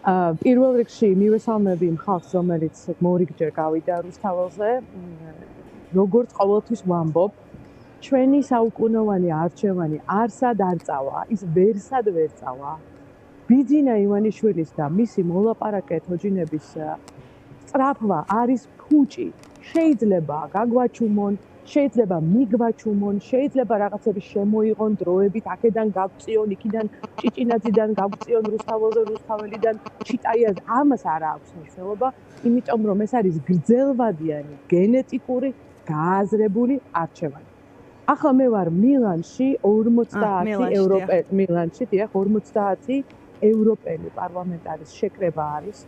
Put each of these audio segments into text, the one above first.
პირველ რიგში მივესალმები იმ ხალხს, რომელიც მორიგჯერ გავიდა რუსთაველზე. როგორც ყოველთვის ვამბობ, ჩვენი საუკუნოვანი არჩევანი არსად არ წავა, ის ვერსად ვერ წავა. ბიძინა ივანიშვილის და მისი მოლაპარაკე თოჯინების სწრაფვა არის ფუჭი. შეიძლება გაგვაჩუმონ, შეიძლება მიგვაჩუმონ, შეიძლება რაღაცები შემოიღონ დროებით, აქედან გავწიონ, იქიდან ჭიჭინაძიდან გავწიონ რუსთაველზე, რუსთაველიდან ჩიტაიაზე. ამას არ აქვს მნიშვნელობა, იმიტომ რომ ეს არის გრძელვადიანი, გენეტიკური, გააზრებული არჩევანი. ახლა მე ვარ მილანში 50 მილანში, დიახ, 50 ევროპელი პარლამენტარის შეკრება არის.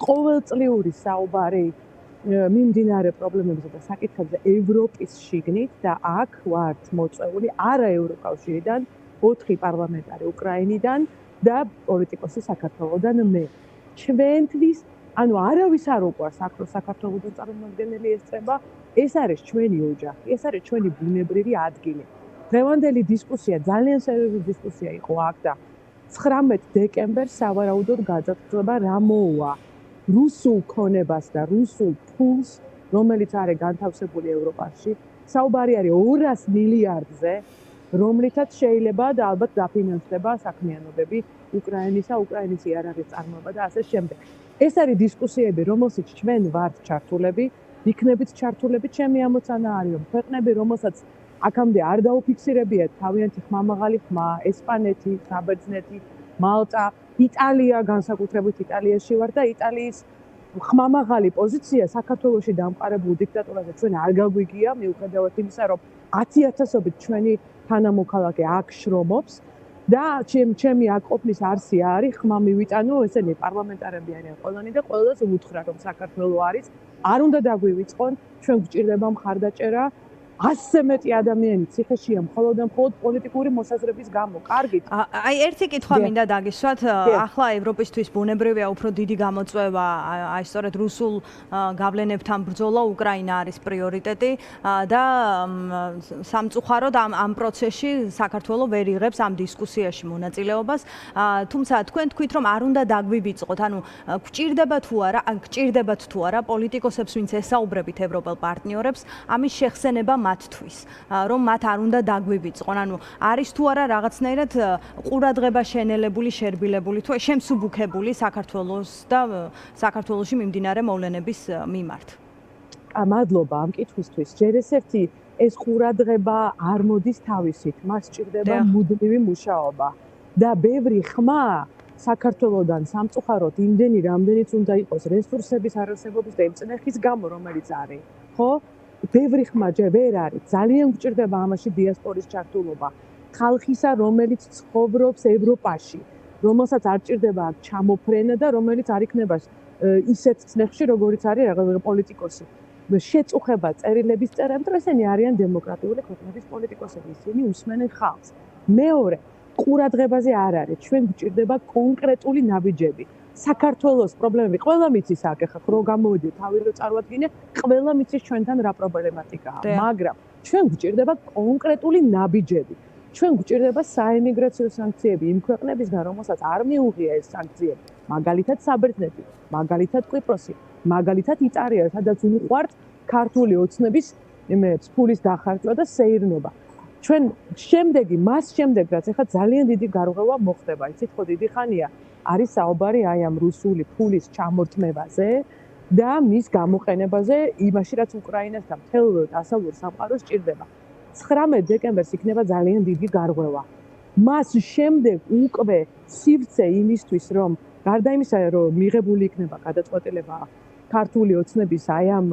ყოველწლიური საუბარი მიმდინარე პრობლემებზე და საკითხებზე ევროპის შიგნით და აქ ვართ მოწვეული არა ევროკავშირიდან 4 პარლამენტარი უკრაინიდან და პოლიტიკოსი საქართველოდან მე. ჩვენთვის, ანუ არავის არ უყვარს აქ რომ საქართველოდან წარმომადგენელი ესწრება, ეს არის ჩვენი ოჯახი, ეს არის ჩვენი ბუნებრივი ადგილი. დღევანდელი დისკუსია ძალიან სერიოზული დისკუსია იყო აქ და 19 დეკემბერს სავარაუდოდ გაძარცვა რა მოუვა რუსულ ქონებას და რუსულ ფულს, რომელიც არის განთავსებული ევროპაში. საუბარი არის 200 მილიარდზე, რომლითაც შეიძლება და ალბათ დაფინანსდება საქმიანობები უკრაინისა, უკრაინის იარაღის წარმოება და ასე შემდეგ. ეს არის დისკუსიები, რომელშიც ჩვენ ვართ ჩართულები, იქნებით ჩართულები. ჩემი ამოცანა არის, რომ ქვეყნები, რომელსაც აქამდე არ დაუფიქსირებიათ თავიანთი ხმამაღალი ხმა, ესპანეთი, საბერძნეთი, მალტა, იტალია, განსაკუთრებით იტალიაში ვარ და იტალიის ხმამაღალი პოზიცია საქართველოში დამყარებულ დიქტატურაზე ჩვენ არ გაგვიგია, მიუხედავად იმისა, რომ 10,000-ობით ჩვენი თანამოქალაქე აქ შრომობს და ჩემი აქ ყოფნის არსი არის, ხმა მივიტანო, ესენი პარლამენტარები არიან ყველანი და ყველას უთხრა, რომ საქართველო არის, არ უნდა დაგვივიწყონ, ჩვენ გვჭირდება მხარდაჭერა. 100-ზე მეტი ადამიანი ციხეშია მხოლოდ და მხოლოდ პოლიტიკური მოსაზრების გამო. კარგით. აი ერთი კითხვა მინდა დაგისვათ. ახლა ევროპისთვის ბუნებრივია უფრო დიდი გამოწვევა, აი სწორედ რუსულ გავლენებთან ბრძოლა, უკრაინა არის პრიორიტეტი და სამწუხაროდ ამ პროცესში საქართველო ვერ იღებს ამ დისკუსიაში მონაწილეობას. თუმცა თქვენ თქვით, რომ არ უნდა დაგვივიწყოთ, ანუ გჭირდებათ თუ არა პოლიტიკოსებს, ვინც ესაუბრებით ევროპელ პარტნიორებს, ამის შეხსენება მათთვის, რომ მათ არ უნდა დაგვივიწყონ. ანუ არის თუ არა რაღაცნაირად ყურადღება შენელებული, შერბილებული თუ შემსუბუქებული საქართველოს და საქართველოში მიმდინარე მოვლენების მიმართ. მადლობა ამ კითხვისთვის. ჯერ ესეთი ეს ყურადღება არ მოდის თავისით, მას სჭირდება მუდმივი მუშაობა და ბევრი ხმა საქართველოდან სამწუხაროდ იმდენი რამდენიც უნდა იყოს რესურსების არარსებობის და იმ წნეხის გამო, რომელიც არის, ხო? ბევრი ხმა ჯერ ვერ არის. ძალიან გვჭირდება ამაში დიასპორის ჩართულობა. ხალხისა, რომელიც ცხოვრობს ევროპაში, რომელსაც არ ჭირდება აქ ჩამოფრენა და რომელიც არ იქნება ისეთ წნეხში, როგორიც არის რაღაც პოლიტიკოსი. შეწუხება წერილების წერა, რომ ესენი არიან დემოკრატიული ქვეყნების პოლიტიკოსები, ისინი უსმენენ ხალხს. მეორე, ყურადღებაზე არ არის. ჩვენ გვჭირდება კონკრეტული ნაბიჯები. საქართველოს პრობლემები ყველა მიცის აქ ახლა რო გამოვიდი თავი რო წარვადგინე ყველა მიცის ჩვენთან რა პრობლემატიკაა მაგრამ ჩვენ გვჭირდება კონკრეტული ნაბიჯები ჩვენ გვჭირდება საემიგრაციო სანქციები იმ ქვეყნებისგან რომელსაც არ მიუღია ეს სანქციები მაგალითად საბერძნეთი მაგალითად კვიპროსი მაგალითად იტალია სადაც უყვართ ქართული ოცნების ფულის დახარჯვა და სეირნობა ჩვენ მას შემდეგ რაც ახლა ძალიან დიდი გარღვევა მოხდება იცით ხო დიდი ხანია არის საუბარი აი ამ რუსული ფულის ჩამორთმევაზე და მის გამოყენებაზე იმაში რაც უკრაინას და მთელ დასავლურ სამყაროს ჭირდება. 19 დეკემბერს იქნება ძალიან დიდი გარღვევა. მას შემდეგ უკვე სივრცე იმისთვის რომ გარდა იმისა რომ მიღებული იქნება გადაწყვეტილება ქართული ოცნების აი ამ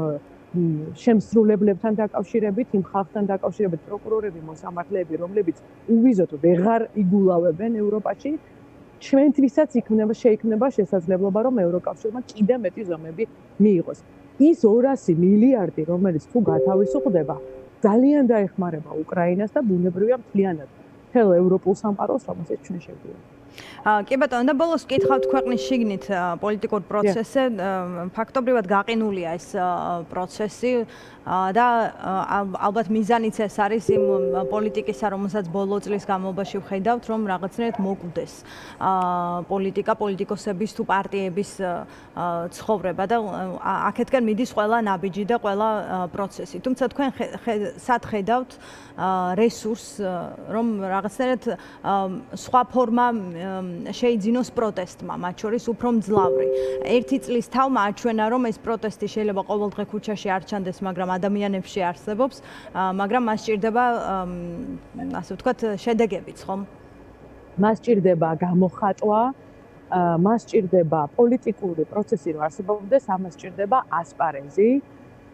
შემსრულებლებთან დაკავშირებით, იმ ხალხთან დაკავშირებით პროკურორები, მოსამართლეები, რომლებიც უვიზოთ ვეღარ იგულავებენ ევროპაში ჩვენთვისაც შეიქმნება შესაძლებლობა, რომ ევროკავშირმა კიდევ მეტი ზომები მიიღოს. ის 200 მილიარდი, რომელიც თუ გათავისუფლდება, ძალიან დაეხმარება უკრაინას და ბუნებრივია მთლიანად მთელ ევროპულ სამყაროს, რომელსაც ჩვენ შევდივართ. კი ბატონო, და ბოლოს კითხავთ ქვეყნის შიგნით პოლიტიკურ პროცესზე, ფაქტობრივად გაყინულია ეს პროცესი და ალბათ მიზანიც ეს არის იმ პოლიტიკისა, რომელსაც ბოლო წლის განმავლობაში ვხედავთ, რომ რაღაცნაირად მოკვდეს პოლიტიკა, პოლიტიკოსების თუ პარტიების ცხოვრება და აქეთკენ მიდის ყველა ნაბიჯი და ყველა პროცესი. თუმცა თქვენ სად ხედავთ რესურსს, რომ რაღაცნაირად სხვა ფორმა შეიძინოს პროტესტმა, მათ შორის უფრო მძლავრი. ერთი წლის თავმა აჩვენა, რომ ეს პროტესტი შეიძლება ყოველდღე ქუჩაში არ ჩანდეს, მაგრამ ადამიანებში არსებობს, მაგრამ მას სჭირდება, ასე ვთქვათ, შედეგებიც, ხომ? მას სჭირდება გამოხატვა, მას სჭირდება პოლიტიკური პროცესი რომ არსებობდეს, ამას სჭირდება ასპარეზი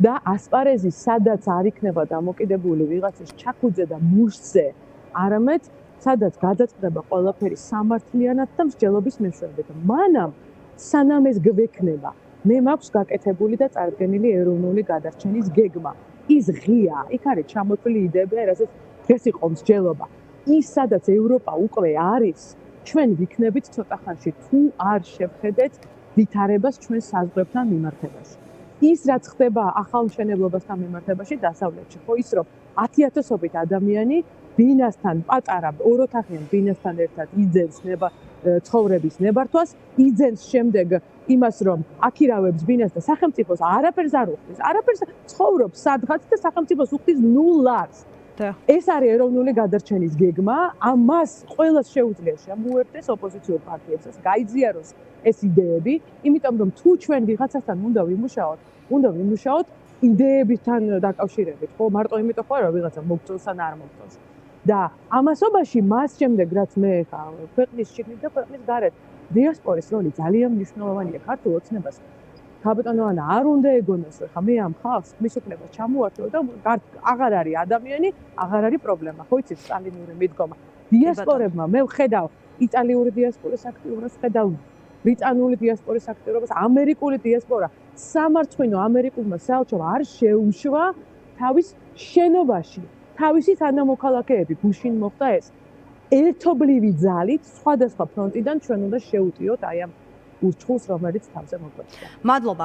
და ასპარეზი სადაც არ იქნება დამოკიდებული ვიღაცის ჩაქუძე და მუშზე, არამედ სადაც გადაწყდება ყველაფერი სამართლიანად და მსჯელობის მეშვეობით. მანამ სანამ ეს გვექნება, მე მაქვს გაკეთებული და წარდგენილი ეროვნული გადარჩენის გეგმა. ის ღია, იქ არის ჩამოთვლილი იდეები, რასაც დღეს იყო მსჯელობა. ის სადაც ევროპა უკვე არის, ჩვენ ვიქნებით ცოტა ხანში თუ არ შევხედეთ ვითარებას ჩვენ საზღვრებთან მიმართებაში. ის რაც ხდება ახალ მშენებლობასთან მიმართებაში დასავლეთში, ხო ის რომ 10,000-ობით ადამიანი ბინასთან პატარა ოროთახიან ბინასთან ერთად იძენს ცხოვრების ნებართვას, იძენს შემდეგ იმას რომ აქირავებს ბინას და სახელმწიფოს არაფერს არ უხდის, არაფერს ცხოვრობს სადღაც და სახელმწიფოს უხდის ნულას. ეს არის ეროვნული გადარჩენის გეგმა, ამას ყველას შეუძლია შემოერტეს ოპოზიციურ პარტიებსაც, გაიზიაროს ეს იდეები, იმიტომ რომ თუ ჩვენ ვიღაცასთან უნდა ვიმუშაოთ იდეებთან დაკავშირებით, ხო, მარტო იმიტომ ხო რომ ვიღაცა მოგწონს ან არ მოგწონს. და ამასობაში მას შემდეგ რაც მე ხა ქვეყნის შიგნით და ქვეყნის გარეთ დიასპორის როლი ძალიან მნიშვნელოვანია ქართულ ოცნებას. ქაბატონო ანა არ უნდა ეგონოს ხა მე ამ ხალხს მის უფლებას ჩამოვართვევ და აღარ არის ადამიანი, აღარ არის პრობლემა, ხო იცით სტალინური მიდგომა. დიასპორებმა მე ვხედავ იტალიური დიასპორის აქტიურობას, ვხედავ ბრიტანული დიასპორის აქტიურობას, ამერიკული დიასპორა სამარცხვინო ამერიკულმა საელჩომ არ შეუშვა თავის შენობაში. თავისი თანამოქალაქეები გუშინ მოხდა ეს. ერთობლივი ძალით სხვადასხვა ფრონტიდან ჩვენ უნდა შევუტიოთ აი ამ ურჩხულს, რომელიც თავზე მოგვეცდა. მადლობა.